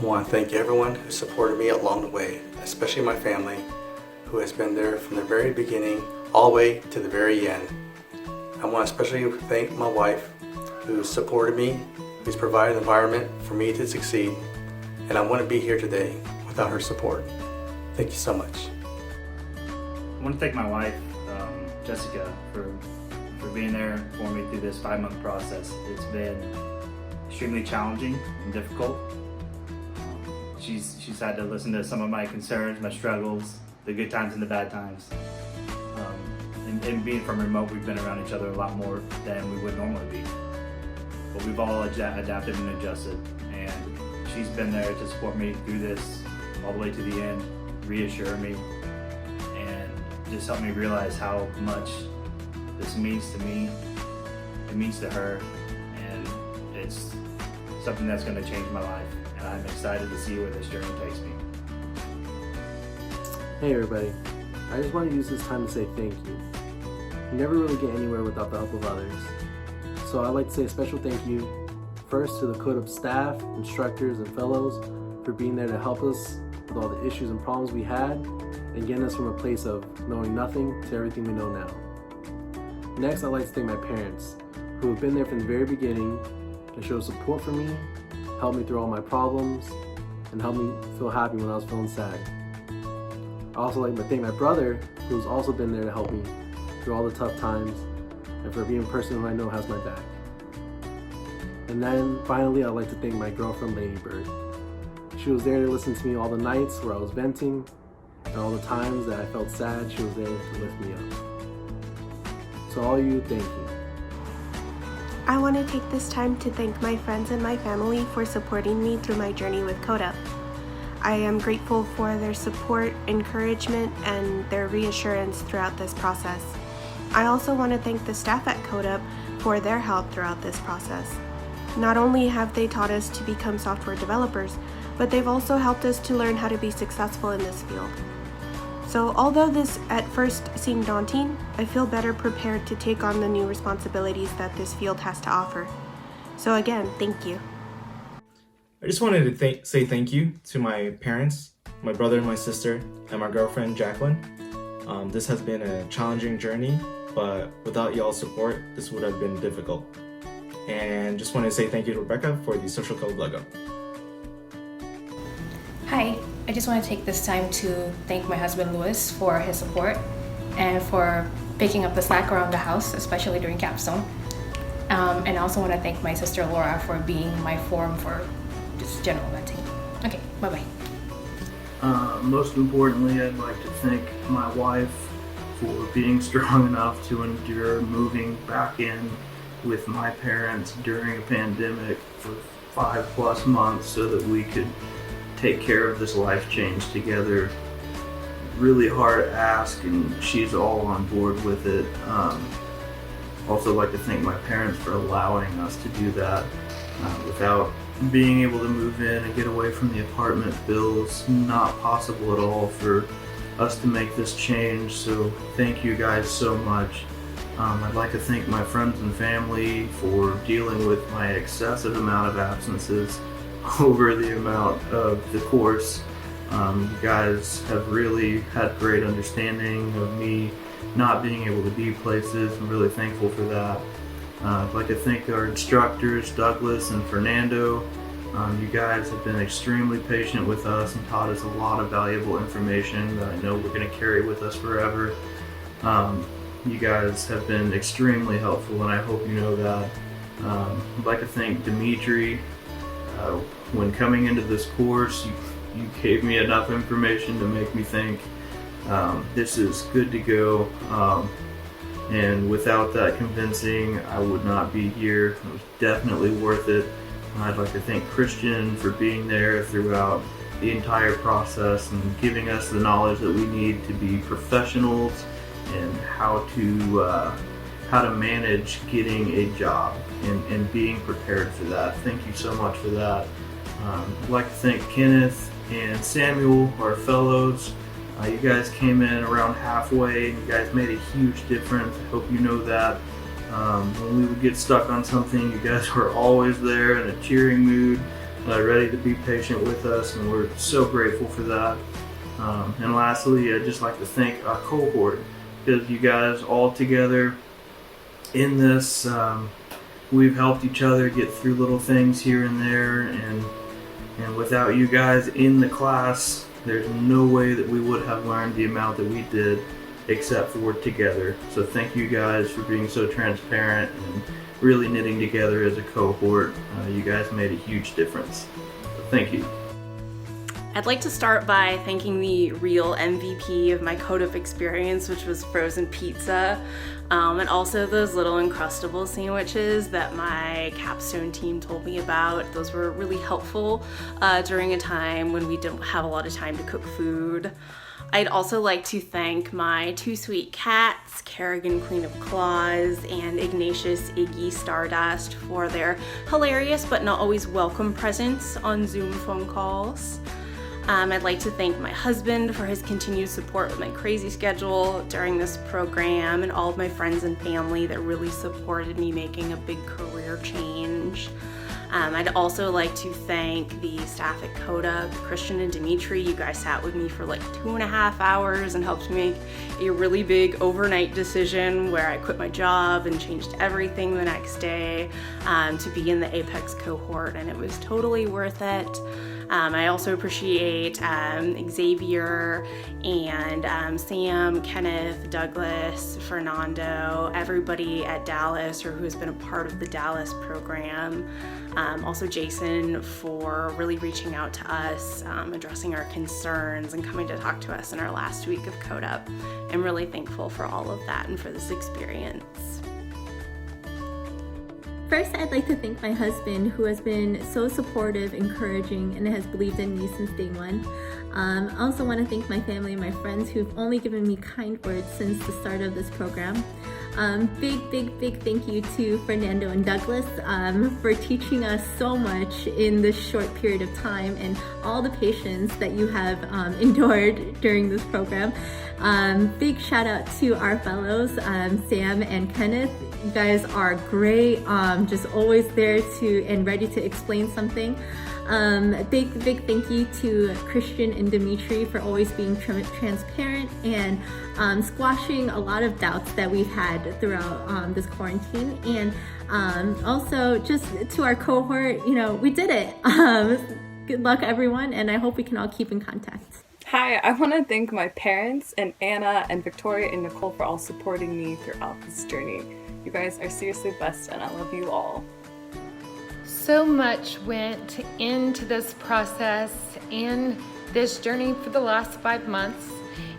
I want to thank everyone who supported me along the way, especially my family, who has been there from the very beginning all the way to the very end. I want to especially thank my wife, who supported me, who's provided an environment for me to succeed, and I wouldn't be here today without her support. Thank you so much. I want to thank my wife, Jessica, for being there for me through this 5-month process. It's been extremely challenging and difficult. She's had to listen to some of my concerns, my struggles, the good times and the bad times. And being from remote, we've been around each other a lot more than we would normally be. But we've all adapted and adjusted, and she's been there to support me through this all the way to the end, reassure me, and just help me realize how much this means to me, it means to her, and it's something that's going to change my life, and I'm excited to see where this journey takes me. Hey everybody, I just want to use this time to say thank you. You never really get anywhere without the help of others. So I'd like to say a special thank you first to the Codeup staff, instructors, and fellows for being there to help us with all the issues and problems we had and getting us from a place of knowing nothing to everything we know now. Next, I'd like to thank my parents who have been there from the very beginning and showed support for me, helped me through all my problems, and helped me feel happy when I was feeling sad. I also like to thank my brother who's also been there to help me through all the tough times and for being a person who I know has my back. And then finally, I'd like to thank my girlfriend, Lady Bird. She was there to listen to me all the nights where I was venting, and all the times that I felt sad, she was there to lift me up. So all of you, thank you. I want to take this time to thank my friends and my family for supporting me through my journey with Codeup. I am grateful for their support, encouragement, and their reassurance throughout this process. I also want to thank the staff at Codeup for their help throughout this process. Not only have they taught us to become software developers, but they've also helped us to learn how to be successful in this field. So although this at first seemed daunting, I feel better prepared to take on the new responsibilities that this field has to offer. So again, thank you. I just wanted to say thank you to my parents, my brother and my sister, and my girlfriend, Jacqueline. This has been a challenging journey, but without y'all's support, this would have been difficult. And just wanted to say thank you to Rebecca for the Social Code logo. Hi, I just want to take this time to thank my husband Louis for his support and for picking up the slack around the house, especially during capstone. And I also want to thank my sister Laura for being my forum for just general venting. Okay, bye-bye. Most importantly, I'd like to thank my wife for being strong enough to endure moving back in with my parents during a pandemic for 5+ months so that we could take care of this life change together. Really hard ask, and she's all on board with it. Also like to thank my parents for allowing us to do that without being able to move in and get away from the apartment bills. Not possible at all for us to make this change, so thank you guys so much. I'd like to thank my friends and family for dealing with my excessive amount of absences over the amount of the course. You guys have really had great understanding of me not being able to be places. I'm really thankful for that. I'd like to thank our instructors, Douglas and Fernando. You guys have been extremely patient with us and taught us a lot of valuable information that I know we're going to carry with us forever. You guys have been extremely helpful, and I hope you know that. I'd like to thank Dimitri. When coming into this course, you gave me enough information to make me think this is good to go. And without that convincing, I would not be here. It was definitely worth it. I'd like to thank Christian for being there throughout the entire process and giving us the knowledge that we need to be professionals and how to manage getting a job and being prepared for that. Thank you so much for that. I'd like to thank Kenneth and Samuel, our fellows. You guys came in around halfway and you guys made a huge difference. I hope you know that. When we would get stuck on something, you guys were always there in a cheering mood, ready to be patient with us, and we're so grateful for that. And lastly, I'd just like to thank our cohort, because you guys all together in this, we've helped each other get through little things here and there, and without you guys in the class, there's no way that we would have learned the amount that we did except for together. So thank you guys for being so transparent and really knitting together as a cohort. You guys made a huge difference. So thank you. I'd like to start by thanking the real MVP of my Codeup experience, which was frozen pizza, and also those little Uncrustable sandwiches that my capstone team told me about. Those were really helpful during a time when we didn't have a lot of time to cook food. I'd also like to thank my two sweet cats, Kerrigan Queen of Claws and Ignatius Iggy Stardust, for their hilarious but not always welcome presence on Zoom phone calls. I'd like to thank my husband for his continued support with my crazy schedule during this program, and all of my friends and family that really supported me making a big career change. I'd also like to thank the staff at Codeup, Christian and Dimitri. You guys sat with me for like 2.5 hours and helped me make a really big overnight decision where I quit my job and changed everything the next day to be in the Apex cohort, and it was totally worth it. I also appreciate Xavier and Sam, Kenneth, Douglas, Fernando, everybody at Dallas or who has been a part of the Dallas program. Also Jason for really reaching out to us, addressing our concerns and coming to talk to us in our last week of Codeup. I'm really thankful for all of that and for this experience. First, I'd like to thank my husband, who has been so supportive, encouraging, and has believed in me since day one. I also want to thank my family and my friends who've only given me kind words since the start of this program. Big thank you to Fernando and Douglas for teaching us so much in this short period of time, and all the patience that you have endured during this program. Big shout out to our fellows, Sam and Kenneth. You guys are great, just always there and ready to explain something. Big thank you to Christian and Dimitri for always being transparent and squashing a lot of doubts that we've had throughout this quarantine. And also just to our cohort, we did it. Good luck everyone, and I hope we can all keep in contact. Hi, I want to thank my parents and Anna and Victoria and Nicole for all supporting me throughout this journey. You guys are seriously the best, and I love you all. So much went into this process and this journey for the last 5 months.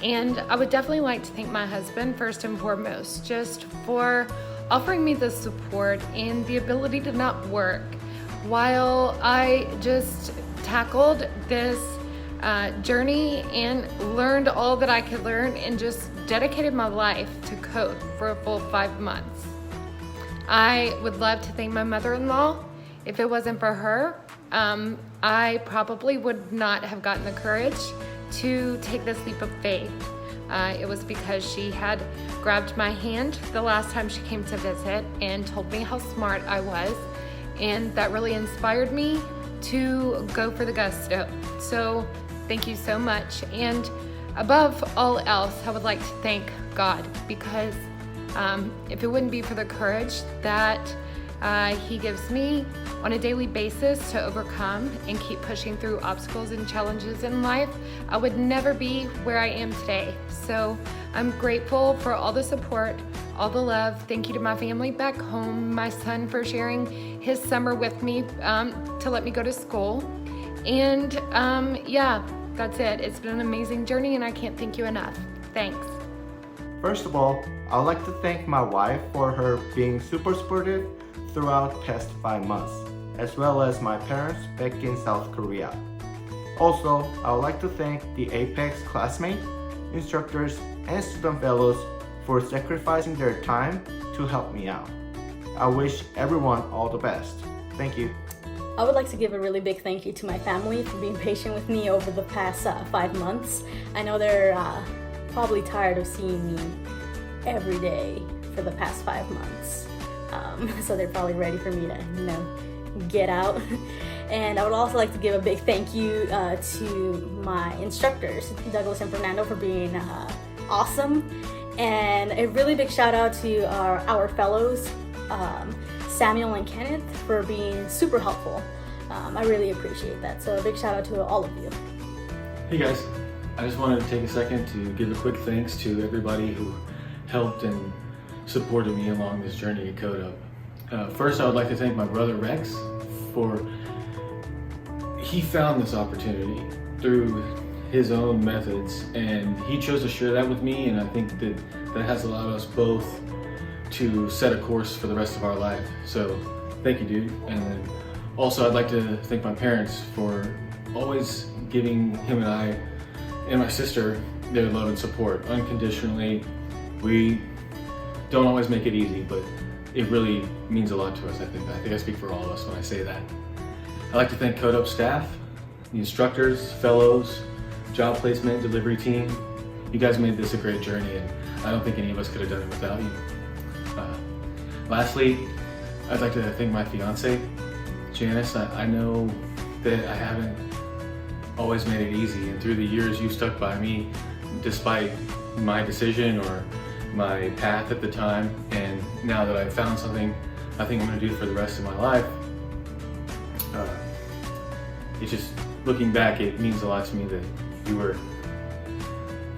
And I would definitely like to thank my husband first and foremost, just for offering me the support and the ability to not work while I just tackled this journey and learned all that I could learn and just dedicated my life to code for a full 5 months. I would love to thank my mother-in-law. If it wasn't for her, I probably would not have gotten the courage to take this leap of faith. It was because she had grabbed my hand the last time she came to visit and told me how smart I was, and that really inspired me to go for the gusto. So thank you so much. And above all else, I would like to thank God, because if it wouldn't be for the courage that He gives me on a daily basis to overcome and keep pushing through obstacles and challenges in life, I would never be where I am today. So I'm grateful for all the support, all the love. Thank you to my family back home, my son for sharing his summer with me to let me go to school. And yeah, that's it. It's been an amazing journey, and I can't thank you enough. Thanks. First of all, I'd like to thank my wife for her being super supportive throughout the past 5 months, as well as my parents back in South Korea. Also, I would like to thank the Apex classmates, instructors, and student fellows for sacrificing their time to help me out. I wish everyone all the best. Thank you. I would like to give a really big thank you to my family for being patient with me over the past 5 months. I know they're probably tired of seeing me every day for the past 5 months. So they're probably ready for me to, get out. And I would also like to give a big thank you to my instructors, Douglas and Fernando, for being awesome. And a really big shout out to our fellows, Samuel and Kenneth, for being super helpful. I really appreciate that. So a big shout out to all of you. Hey guys, I just wanted to take a second to give a quick thanks to everybody who helped and supported me along this journey at Codeup. First, I would like to thank my brother Rex for he found this opportunity through his own methods, and he chose to share that with me, and I think that has allowed us both to set a course for the rest of our life. So thank you, dude. And then also I'd like to thank my parents for always giving him and I and my sister their love and support unconditionally. We don't always make it easy, but it really means a lot to us. I think I speak for all of us when I say that. I'd like to thank Codeup staff, the instructors, fellows, job placement, delivery team. You guys made this a great journey, and I don't think any of us could have done it without you. Lastly, I'd like to thank my fiance, Janice. I know that I haven't always made it easy, and through the years you stuck by me despite my decision or my path at the time, and now that I've found something I think I'm going to do for the rest of my life, it's just, looking back, it means a lot to me that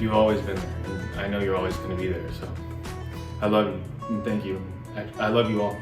you've always been there, and I know you're always going to be there. So I love you, and thank you. I love you all.